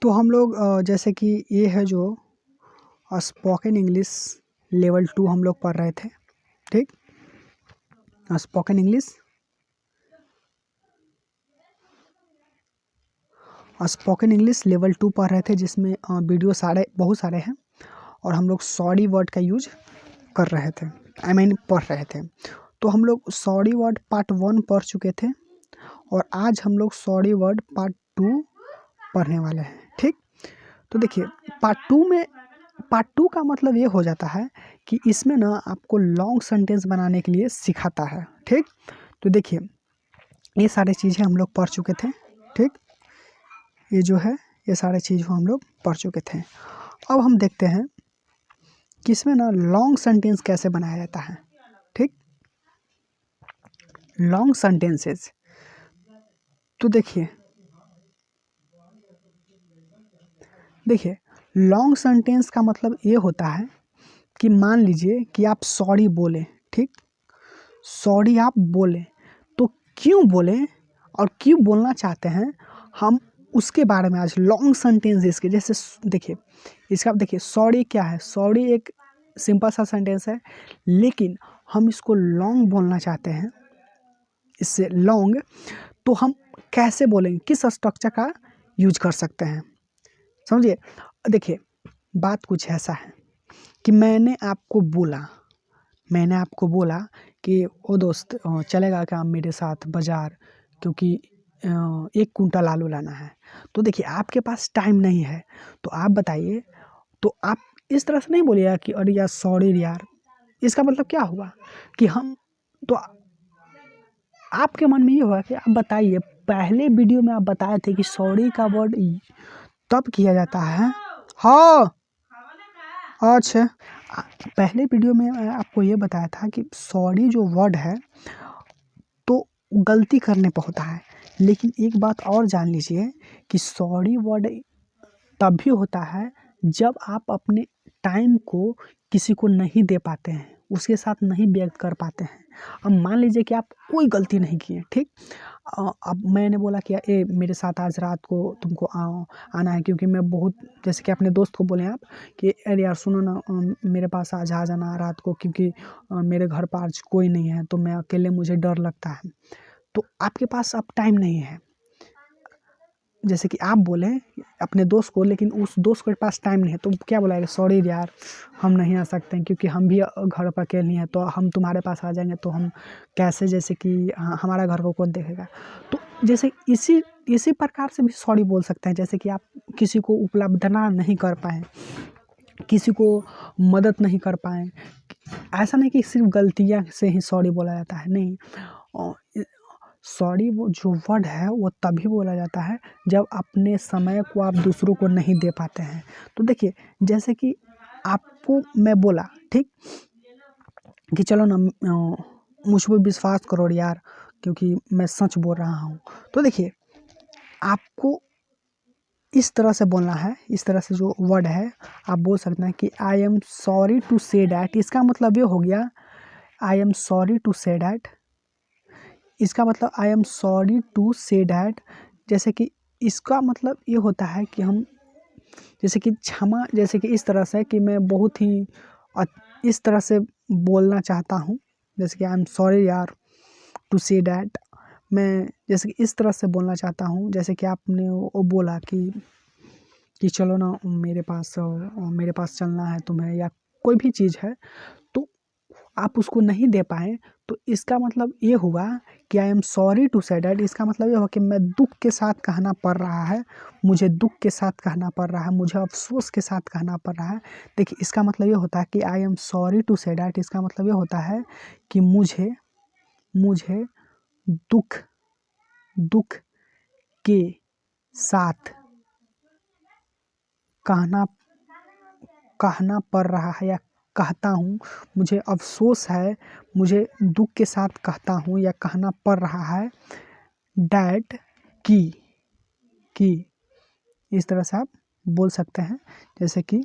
तो हम लोग जैसे कि ये है जो स्पोकन इंग्लिश लेवल 2 हम लोग पढ़ रहे थे, ठीक। स्पोकन इंग्लिश लेवल 2 पढ़ रहे थे, जिसमें वीडियो बहुत सारे हैं और हम लोग सॉरी वर्ड का यूज कर रहे थे, पढ़ रहे थे। तो हम लोग सॉरी वर्ड पार्ट 1 पढ़ चुके थे और आज हम लोग सॉरी वर्ड पार्ट 2 पढ़ने वाले हैं, ठीक। तो देखिए पार्ट 2 का मतलब ये हो जाता है कि इसमें ना आपको लॉन्ग सेंटेंस बनाने के लिए सिखाता है, ठीक। तो देखिए ये सारी चीज़ें हम लोग पढ़ चुके थे, ठीक। ये जो है ये सारे चीज़ हम लोग पढ़ चुके थे। अब हम देखते हैं कि इसमें ना लॉन्ग सेंटेंस कैसे बनाया जाता है, ठीक। लॉन्ग सेंटेंसेस, तो देखिए लॉन्ग सेंटेंस का मतलब ये होता है कि मान लीजिए कि आप सॉरी बोले, ठीक। सॉरी आप बोले तो क्यों बोले और क्यों बोलना चाहते हैं, हम उसके बारे में आज लॉन्ग सेंटेंसेस के जैसे देखिए इसका देखिए सॉरी क्या है। सॉरी एक सिंपल सा सेंटेंस है, लेकिन हम इसको लॉन्ग बोलना चाहते हैं, इससे लॉन्ग, तो हम कैसे बोलेंगे, किस स्ट्रक्चर का यूज कर सकते हैं, समझिए। देखिए बात कुछ ऐसा है कि मैंने आपको बोला कि ओ दोस्त चलेगा क्या मेरे साथ बाज़ार, क्योंकि 1 कुंटल आलू लाना है। तो देखिए आपके पास टाइम नहीं है, तो आप बताइए, तो आप इस तरह से नहीं बोलिएगा कि अरे यार सॉरी यार। इसका मतलब क्या हुआ कि हम तो आपके मन में ये हुआ कि आप बताइए, पहले वीडियो में आप बताए थे कि सॉरी का वर्ड तब किया जाता है। हाँ अच्छा, पहले वीडियो में मैं आपको ये बताया था कि सॉरी जो वर्ड है तो गलती करने पे होता है, लेकिन एक बात और जान लीजिए कि सॉरी वर्ड तभी होता है जब आप अपने टाइम को किसी को नहीं दे पाते हैं, उसके साथ नहीं व्यक्त कर पाते हैं। अब मान लीजिए कि आप कोई गलती नहीं किए, ठीक। अब मैंने बोला कि ए मेरे साथ आज रात को तुमको आना है, क्योंकि मैं बहुत, जैसे कि अपने दोस्त को बोले आप कि अरे यार सुनो ना, मेरे पास आज आ जाना रात को, क्योंकि मेरे घर पर आज कोई नहीं है, तो मैं अकेले, मुझे डर लगता है। तो आपके पास अब टाइम नहीं है, जैसे कि आप बोले अपने दोस्त को, लेकिन उस दोस्त के पास टाइम नहीं है, तो क्या बोला, सॉरी यार हम नहीं आ सकते हैं, क्योंकि हम भी घर पर अकेले हैं, तो हम तुम्हारे पास आ जाएंगे तो हम कैसे, जैसे कि हमारा घर को कौन देखेगा। तो जैसे इसी प्रकार से भी सॉरी बोल सकते हैं, जैसे कि आप किसी को उपलब्ध ना नहीं कर पाएँ, किसी को मदद नहीं कर पाएँ। ऐसा नहीं कि सिर्फ गलतियाँ से ही सॉरी बोला जाता है, नहीं। सॉरी वो जो वर्ड है वो तभी बोला जाता है जब अपने समय को आप दूसरों को नहीं दे पाते हैं। तो देखिए जैसे कि आपको मैं बोला, ठीक, कि चलो ना मुझ पर विश्वास करो यार, क्योंकि मैं सच बोल रहा हूँ। तो देखिए आपको इस तरह से बोलना है, इस तरह से जो वर्ड है आप बोल सकते हैं कि I am sorry to say that. इसका मतलब ये हो गया I am sorry to say that, इसका मतलब I am sorry to say that. जैसे कि इसका मतलब ये होता है कि हम, जैसे कि क्षमा, जैसे कि इस तरह से कि मैं बहुत ही इस तरह से बोलना चाहता हूँ, जैसे कि आई एम सॉरी यार टू से डैट। मैं जैसे कि इस तरह से बोलना चाहता हूँ, जैसे कि आपने वो बोला कि चलो ना मेरे पास चलना है तुम्हें, या कोई भी चीज़ है तो आप उसको नहीं दे पाएँ, तो इसका मतलब ये हुआ कि I am sorry to say that. इसका मतलब ये हुआ कि मैं दुःख के साथ कहना पड़ रहा है, मुझे दुःख के साथ कहना पड़ रहा है, मुझे अफ़सोस के साथ कहना पड़ रहा है। देखिए इसका मतलब ये होता है कि I am sorry to say that, इसका मतलब ये होता है कि मुझे दुःख के साथ कहना पड़ रहा है या कहता हूँ, मुझे अफ़सोस है, मुझे दुःख के साथ कहता हूँ या कहना पड़ रहा है डैट कि इस तरह से आप बोल सकते हैं। जैसे कि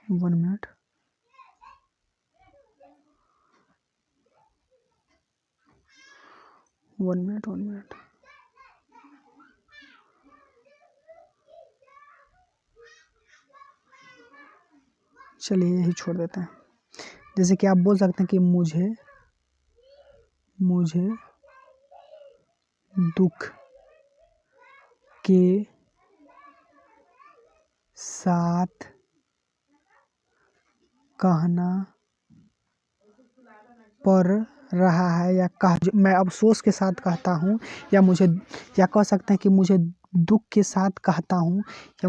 1 मिनट, वन मिनट, चलिए यही छोड़ देते हैं। जैसे कि आप बोल सकते हैं कि मुझे दुख के साथ कहना पड़ रहा है, या मैं अफसोस के साथ कहता हूँ, या कह सकते हैं कि मुझे दुख के साथ कहता हूँ, या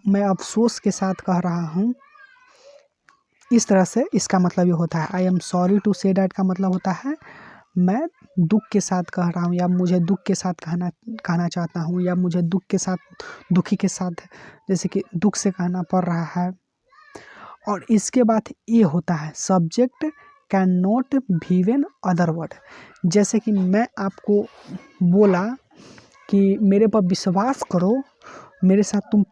मैं अफसोस के साथ कह रहा हूँ। इस तरह से इसका मतलब ये होता है। I am sorry to say that का मतलब होता है मैं दुख के साथ कह रहा हूँ, या मुझे दुख के साथ कहना चाहता हूँ, या मुझे दुखी के साथ जैसे कि दुख से कहना पड़ रहा है। और इसके बाद ये होता है subject can not given other word. जैसे कि मैं आपको बोला कि मेरे पर विश्वास करो, मेरे साथ तुम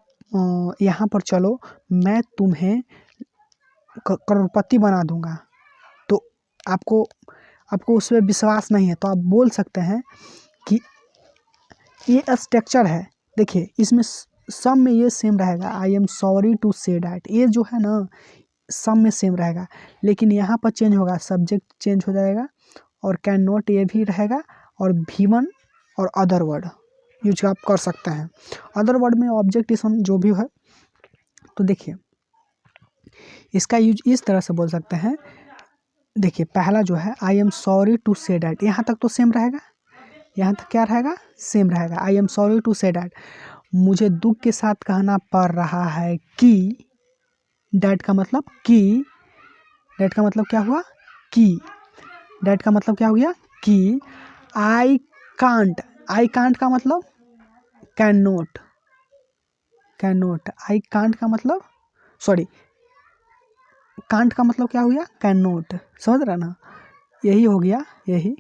यहाँ पर चलो, मैं तुम्हें करोड़पति बना दूंगा। तो आपको उस पर विश्वास नहीं है, तो आप बोल सकते हैं कि ये स्ट्रक्चर है। देखिए इसमें सब में ये सेम रहेगा, I am sorry to say that, ये जो है ना सब में सेम रहेगा, लेकिन यहाँ पर चेंज होगा, सब्जेक्ट चेंज हो जाएगा, और कैन नॉट ये भी रहेगा, और गिवन और अदर वर्ड यूज आप कर सकते हैं। अदर वर्ड में ऑब्जेक्ट जो भी है। तो देखिए इसका यूज इस तरह से बोल सकते हैं। देखिए पहला जो है I am sorry to say that, यहाँ तक तो सेम रहेगा, यहाँ तक क्या रहेगा, सेम रहेगा। I am sorry to say that, मुझे दुख के साथ कहना पड़ रहा है कि, डैट का मतलब कि, डैट का मतलब क्या हुआ कि, डैट का मतलब क्या हो गया कि, आई कांट का मतलब कैन नॉट, आई कांट का मतलब सॉरी कांट का मतलब क्या हो गया, कैन नॉट, समझ रहा ना, यही हो गया, यही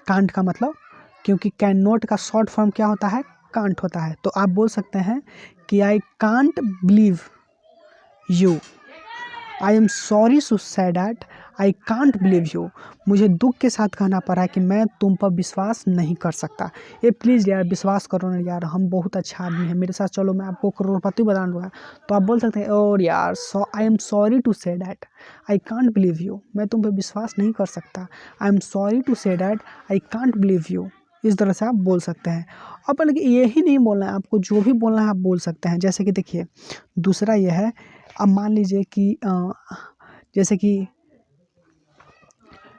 कांट का मतलब, क्योंकि कैन नॉट का शॉर्ट फॉर्म क्या होता है, कांट होता है। तो आप बोल सकते हैं कि I can't believe you, I am sorry to say that, I can't believe you, मुझे दुख के साथ कहना पड़ा है कि मैं तुम पर विश्वास नहीं कर सकता। ये प्लीज़ यार विश्वास करो ना यार, हम बहुत अच्छा आदमी है, मेरे साथ चलो, मैं आपको करोड़पति बना दूंगा। तो आप बोल सकते हैं और यार I am sorry to say that, I can't believe you, मैं तुम पर विश्वास नहीं कर सकता, I am sorry to say that, I can't believe you. इस तरह से आप बोल सकते हैं। अब यही नहीं बोलना है आपको, जो भी बोलना है आप बोल सकते हैं। जैसे कि देखिए दूसरा यह है, अब मान लीजिए कि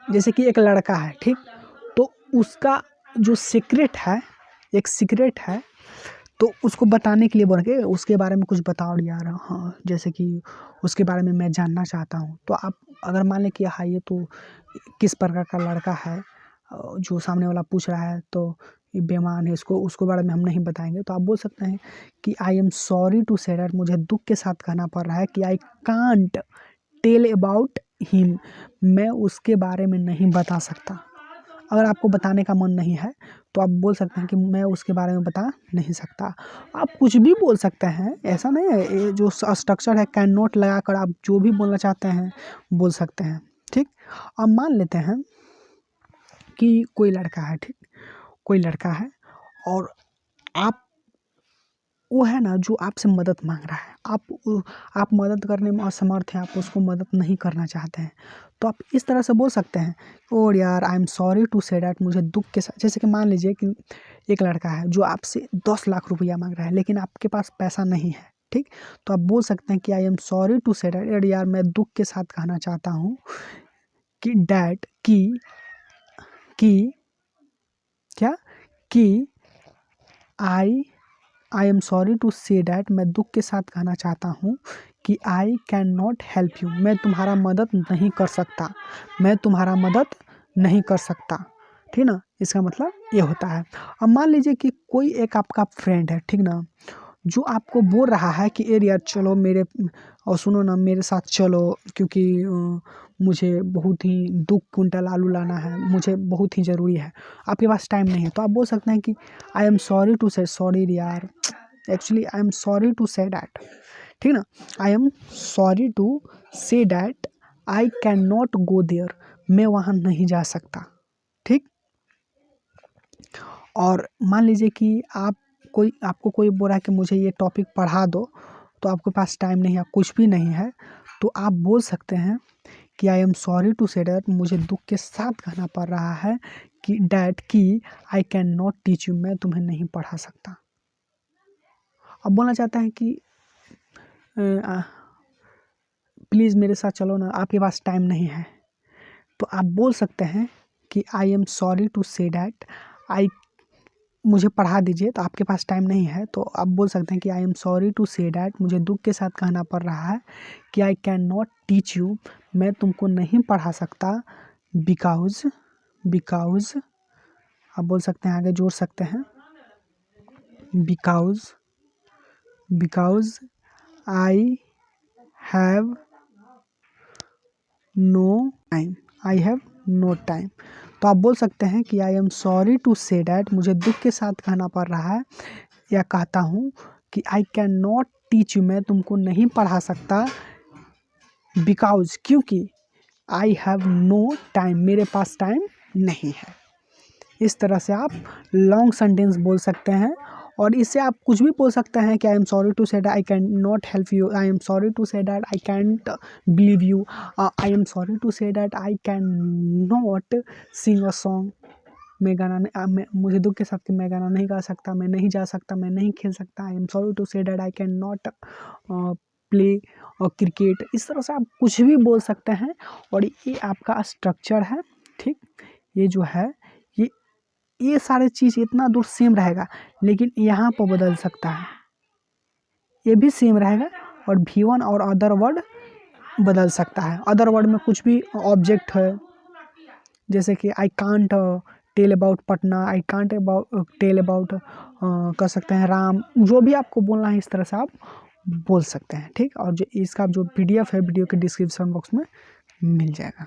जैसे कि एक लड़का है, ठीक, तो उसका जो सीक्रेट है, एक सीक्रेट है, तो उसको बताने के लिए बोल के उसके बारे में कुछ बताओ यार, हाँ जैसे कि उसके बारे में मैं जानना चाहता हूँ। तो आप अगर मान लें कि हाँ ये तो किस प्रकार का लड़का है, जो सामने वाला पूछ रहा है तो ये बेईमान है, उसको बारे में हम नहीं बताएंगे। तो आप बोल सकते हैं कि I am sorry to say that, मुझे दुख के साथ कहना पड़ रहा है कि I can't tell about him, मैं उसके बारे में नहीं बता सकता। अगर आपको बताने का मन नहीं है तो आप बोल सकते हैं कि मैं उसके बारे में बता नहीं सकता। आप कुछ भी बोल सकते हैं, ऐसा नहीं है, ये जो स्ट्रक्चर है कैन नॉट लगाकर आप जो भी बोलना चाहते हैं बोल सकते हैं, ठीक। अब मान लेते हैं कि कोई लड़का है, ठीक, कोई लड़का है और वो है ना जो आपसे मदद मांग रहा है, आप मदद करने में असमर्थ हैं, आप उसको मदद नहीं करना चाहते हैं। तो आप इस तरह से बोल सकते हैं और यार I am sorry to say that, मुझे दुख के साथ, जैसे कि मान लीजिए कि एक लड़का है जो आपसे 10 लाख रुपया मांग रहा है, लेकिन आपके पास पैसा नहीं है, ठीक। तो आप बोल सकते हैं कि I am sorry to say that, यार मैं दुख के साथ कहना चाहता हूँ कि डैट कि I am sorry to say that, मैं दुख के साथ कहना चाहता हूँ कि I can not help you, मैं तुम्हारा मदद नहीं कर सकता, मैं तुम्हारा मदद नहीं कर सकता, ठीक ना। इसका मतलब ये होता है। अब मान लीजिए कि कोई एक आपका फ्रेंड है, ठीक ना, जो आपको बोल रहा है कि यार चलो मेरे, और सुनो ना मेरे साथ चलो, क्योंकि मुझे बहुत ही 2 कुंटल आलू लाना है, मुझे बहुत ही ज़रूरी है, आपके पास टाइम नहीं है। तो आप बोल सकते हैं कि I am sorry to say, sorry यार actually I am sorry to say that, ठीक ना, I am sorry to say that I can not go there, मैं वहाँ नहीं जा सकता, ठीक। और मान लीजिए कि आपको कोई बोल रहा है कि मुझे ये टॉपिक पढ़ा दो, तो आपके पास टाइम नहीं है, कुछ भी नहीं है, तो आप बोल सकते हैं कि I am sorry to say that, मुझे दुख के साथ कहना पड़ रहा है कि डैट कि I can not teach you, मैं तुम्हें नहीं पढ़ा सकता। अब बोलना चाहता है कि प्लीज़ मेरे साथ चलो ना, आपके पास टाइम नहीं है, तो आप बोल सकते हैं कि I am sorry to say that I, मुझे पढ़ा दीजिए, तो आपके पास टाइम नहीं है, तो आप बोल सकते हैं कि I am sorry to say that, मुझे दुख के साथ कहना पड़ रहा है कि I can not teach you, मैं तुमको नहीं पढ़ा सकता, बिकॉज आप बोल सकते हैं, आगे जोड़ सकते हैं, because I have no time, तो आप बोल सकते हैं कि I am sorry to say that, मुझे दुख के साथ कहना पड़ रहा है या कहता हूँ कि I can not teach you, मैं तुमको नहीं पढ़ा सकता, बिकॉज क्योंकि आई हैव नो टाइम, मेरे पास टाइम नहीं है। इस तरह से आप लॉन्ग सेंटेंस बोल सकते हैं, और इससे आप कुछ भी बोल सकते हैं कि I am sorry to say that I can not help you, I am sorry to say that I can't believe you, I am sorry to say that I can not sing a song, मैं गाना नहीं, मुझे दुख के साथ कि मैं गाना नहीं गा सकता, मैं नहीं जा सकता, मैं नहीं खेल सकता, I am sorry to say that I can not play cricket. इस तरह से आप कुछ भी बोल सकते हैं, और ये आपका स्ट्रक्चर है, ठीक। ये जो है ये सारे चीज़ इतना दूर सेम रहेगा, लेकिन यहाँ पर बदल सकता है, ये भी सेम रहेगा, और V1 और अदर वर्ड बदल सकता है। अदर वर्ड में कुछ भी ऑब्जेक्ट है, जैसे कि I can't tell about Patna, I can't tell about कर सकते हैं राम, जो भी आपको बोलना है इस तरह से आप बोल सकते हैं, ठीक। और जो इसका जो PDF है वीडियो के डिस्क्रिप्शन बॉक्स में मिल जाएगा।